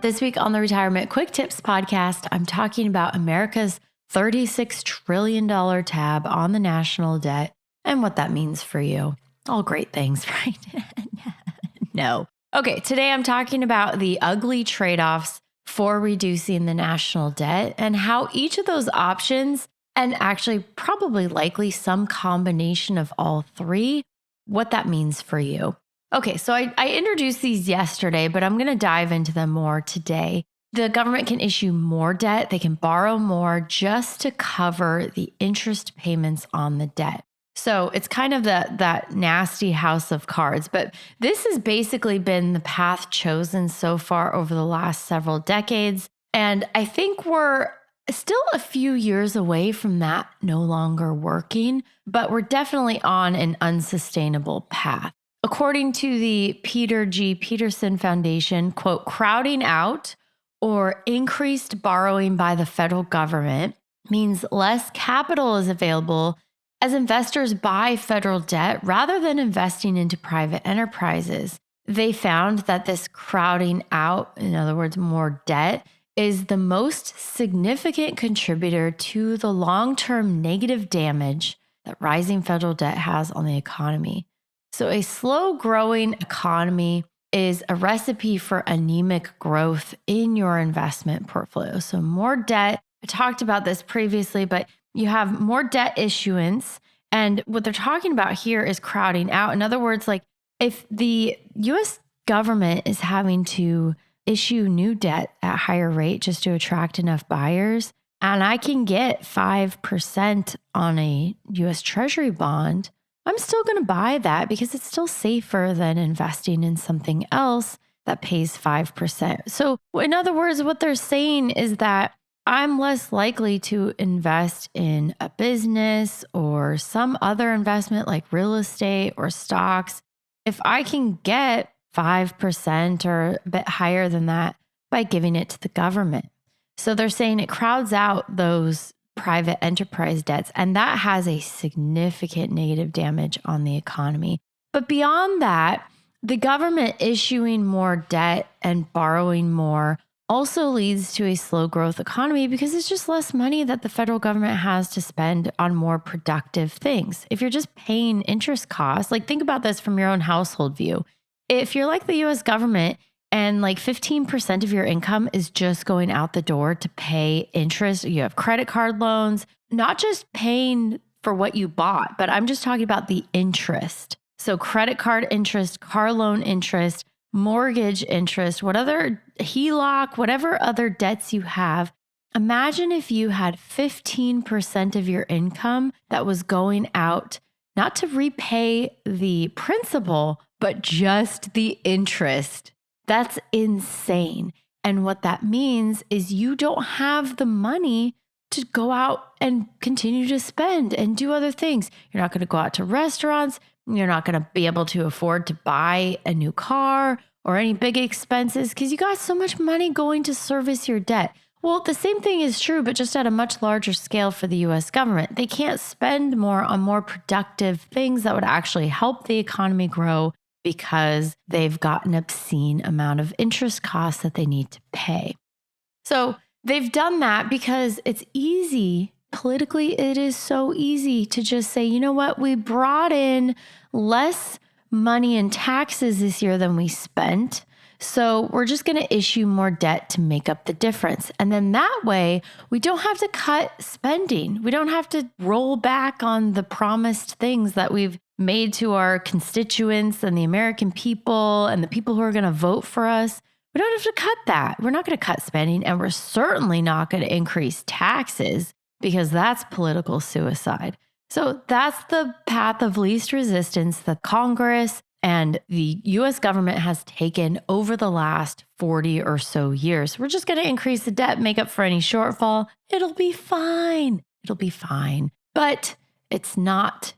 This week on the Retirement Quick Tips podcast, I'm talking about America's $36 trillion tab on the national debt and what that means for you. All great things, right? No. Okay, today I'm talking about the ugly trade-offs for reducing the national debt and how each of those options, and actually probably likely some combination of all three, what that means for you. Okay, so I introduced these yesterday, but I'm going to dive into them more today. The government can issue more debt. They can borrow more just to cover the interest payments on the debt. So it's kind of that nasty house of cards, but this has basically been the path chosen so far over the last several decades. And I think we're still a few years away from that no longer working, but we're definitely on an unsustainable path. According to the Peter G. Peterson Foundation, quote, crowding out or increased borrowing by the federal government means less capital is available as investors buy federal debt rather than investing into private enterprises. They found that this crowding out, in other words, more debt, is the most significant contributor to the long-term negative damage that rising federal debt has on the economy. So a slow-growing economy is a recipe for anemic growth in your investment portfolio. So more debt, I talked about this previously, but you have more debt issuance. And what they're talking about here is crowding out. In other words, like if the US government is having to issue new debt at a higher rate just to attract enough buyers, and I can get 5% on a US Treasury bond, I'm still going to buy that because it's still safer than investing in something else that pays 5%. So in other words, what they're saying is that I'm less likely to invest in a business or some other investment like real estate or stocks if I can get 5% or a bit higher than that by giving it to the government. So they're saying it crowds out those private enterprise debts, and that has a significant negative damage on the economy. But beyond that, the government issuing more debt and borrowing more also leads to a slow growth economy because it's just less money that the federal government has to spend on more productive things. If you're just paying interest costs, like think about this from your own household view. If you're like the US government and like 15% of your income is just going out the door to pay interest, you have credit card loans, not just paying for what you bought, but I'm just talking about the interest. So credit card interest, car loan interest, mortgage interest, what other HELOC, whatever other debts you have. Imagine if you had 15% of your income that was going out not to repay the principal, but just the interest. That's insane. And what that means is you don't have the money to go out and continue to spend and do other things. You're not going to go out to restaurants. You're not going to be able to afford to buy a new car or any big expenses because you got so much money going to service your debt. Well, the same thing is true, but just at a much larger scale for the US government. They can't spend more on more productive things that would actually help the economy grow because they've got an obscene amount of interest costs that they need to pay. So they've done that because it's easy. Politically, it is so easy to just say, you know what, we brought in less money in taxes this year than we spent. So we're just going to issue more debt to make up the difference. And then that way, we don't have to cut spending. We don't have to roll back on the promised things that we've made to our constituents and the American people and the people who are going to vote for us. We don't have to cut that. We're not going to cut spending, and we're certainly not going to increase taxes because that's political suicide. So that's the path of least resistance that Congress and the US government has taken over the last 40 or so years. We're just going to increase the debt, make up for any shortfall. It'll be fine. It'll be fine. But it's not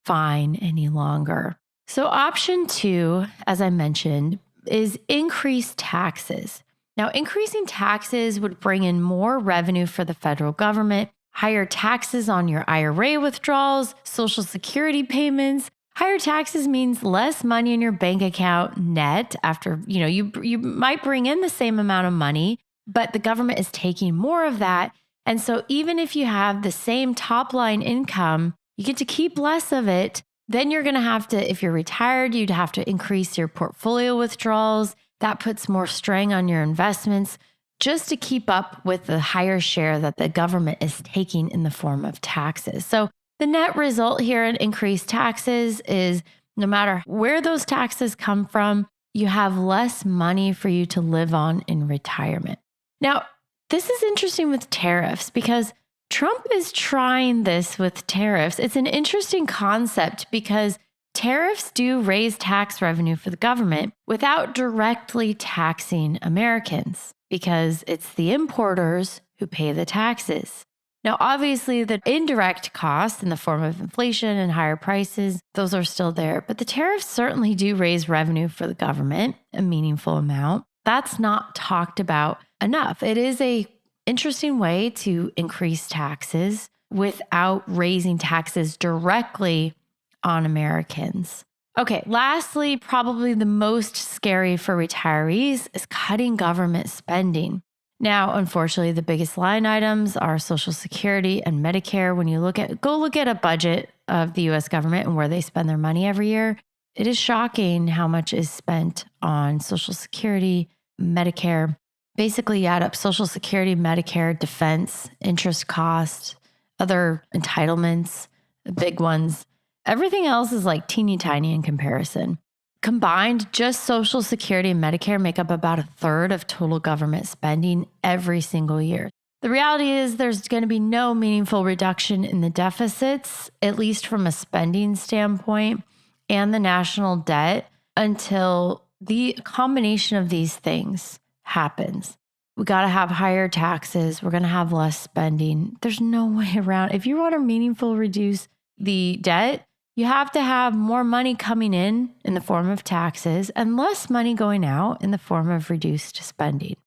fine any longer. So option 2, as I mentioned, is increase taxes. Now, increasing taxes would bring in more revenue for the federal government, higher taxes on your IRA withdrawals, Social Security payments, Higher taxes means less money in your bank account net after, you might bring in the same amount of money, but the government is taking more of that. And so even if you have the same top line income, you get to keep less of it. Then you're going to have to, if you're retired, you'd have to increase your portfolio withdrawals. That puts more strain on your investments just to keep up with the higher share that the government is taking in the form of taxes. So the net result here in increased taxes is no matter where those taxes come from, you have less money for you to live on in retirement. Now, this is interesting with tariffs because Trump is trying this with tariffs. It's an interesting concept because tariffs do raise tax revenue for the government without directly taxing Americans because it's the importers who pay the taxes. Now, obviously, the indirect costs in the form of inflation and higher prices, those are still there. But the tariffs certainly do raise revenue for the government, a meaningful amount. That's not talked about enough. It is an interesting way to increase taxes without raising taxes directly on Americans. Okay, lastly, probably the most scary for retirees is cutting government spending. Now, unfortunately, the biggest line items are Social Security and Medicare. When you go look at a budget of the US government and where they spend their money every year, it is shocking how much is spent on Social Security, Medicare. Basically, you add up Social Security, Medicare, defense, interest cost, other entitlements, the big ones. Everything else is like teeny tiny in comparison. Combined, just Social Security and Medicare make up about a third of total government spending every single year. The reality is there's going to be no meaningful reduction in the deficits, at least from a spending standpoint, and the national debt until the combination of these things happens. We got to have higher taxes. We're going to have less spending. There's no way around. If you want to meaningfully reduce the debt, you have to have more money coming in the form of taxes and less money going out in the form of reduced spending.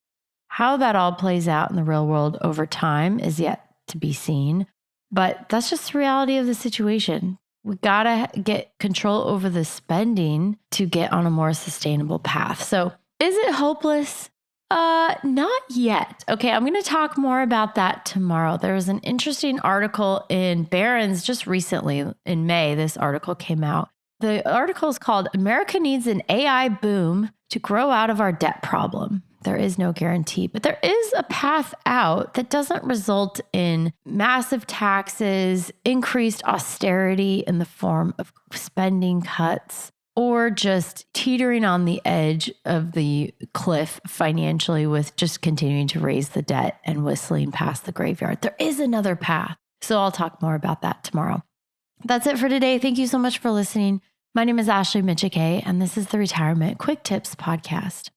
How that all plays out in the real world over time is yet to be seen, but that's just the reality of the situation. We got to get control over the spending to get on a more sustainable path. So is it hopeless? Not yet. Okay, I'm going to talk more about that tomorrow. There was an interesting article in Barron's just recently in May. This article came out. The article is called America Needs an AI Boom to Grow Out of Our Debt Problem. There is no guarantee, but there is a path out that doesn't result in massive taxes, increased austerity in the form of spending cuts, or just teetering on the edge of the cliff financially with just continuing to raise the debt and whistling past the graveyard. There is another path. So I'll talk more about that tomorrow. That's it for today. Thank you so much for listening. My name is Ashley Michike, and this is the Retirement Quick Tips Podcast.